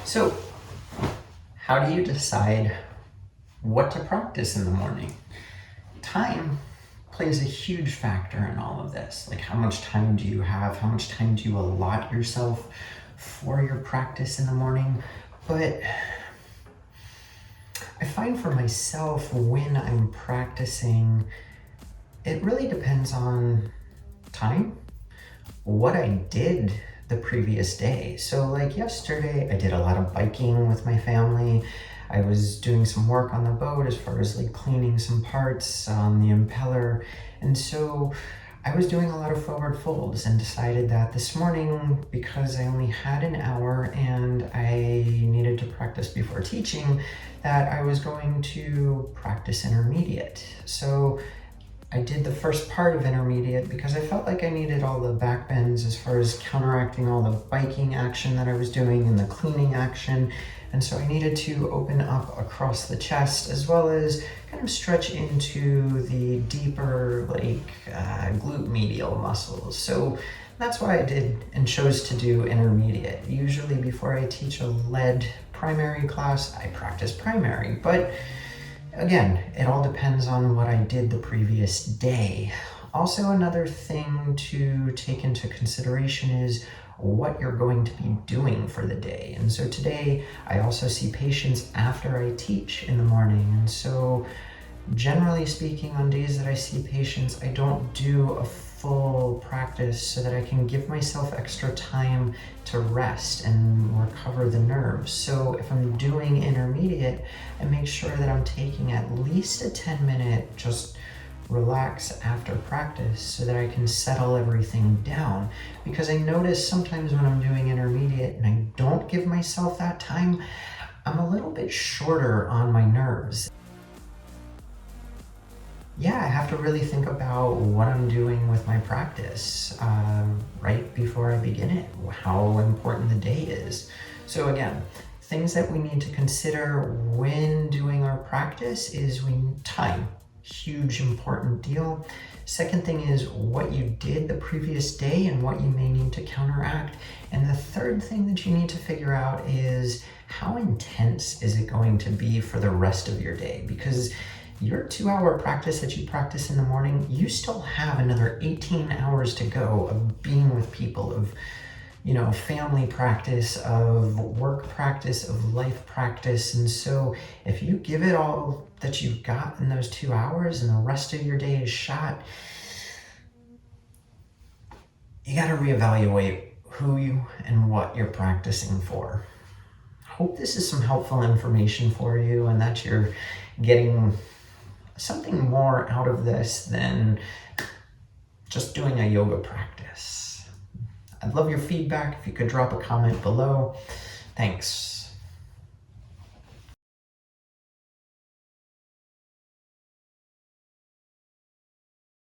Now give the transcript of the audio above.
So, how do you decide what to practice in the morning? Time plays a huge factor in all of this. Like, how much time do you have? How much time do you allot yourself for your practice in the morning? But I find for myself when I'm practicing, it really depends on time, what I did the previous day. So like yesterday, I did a lot of biking with my family. I was doing some work on the boat as far as like cleaning some parts on the impeller. And so I was doing a lot of forward folds and decided that this morning, because I only had an hour and I needed to practice before teaching, that I was going to practice intermediate. So I did the first part of intermediate because I felt like I needed all the back bends as far as counteracting all the biking action that I was doing and the cleaning action. And so I needed to open up across the chest as well as kind of stretch into the deeper glute medial muscles. So that's why I did and chose to do intermediate. Usually before I teach a lead primary class, I practice primary, but again, it all depends on what I did the previous day. Also, another thing to take into consideration is what you're going to be doing for the day. And so today, I also see patients after I teach in the morning. And so generally speaking, on days that I see patients, I don't do a full practice so that I can give myself extra time to rest and recover the nerves. So if I'm doing intermediate, I make sure that I'm taking at least a 10-minute just relax after practice so that I can settle everything down. Because I notice sometimes when I'm doing intermediate and I don't give myself that time, I'm a little bit shorter on my nerves. Yeah, I have to really think about what I'm doing with my practice right before I begin it, how important the day is. So again, things that we need to consider when doing our practice is time, huge important deal. Second thing is what you did the previous day and what you may need to counteract. And the third thing that you need to figure out is how intense is it going to be for the rest of your day? Because your 2-hour practice that you practice in the morning, you still have another 18 hours to go of being with people, of family practice, of work practice, of life practice. And so if you give it all that you've got in those 2 hours and the rest of your day is shot, you got to reevaluate who you and what you're practicing for. Hope this is some helpful information for you and that you're getting something more out of this than just doing a yoga practice. I'd love your feedback. If you could drop a comment below. Thanks.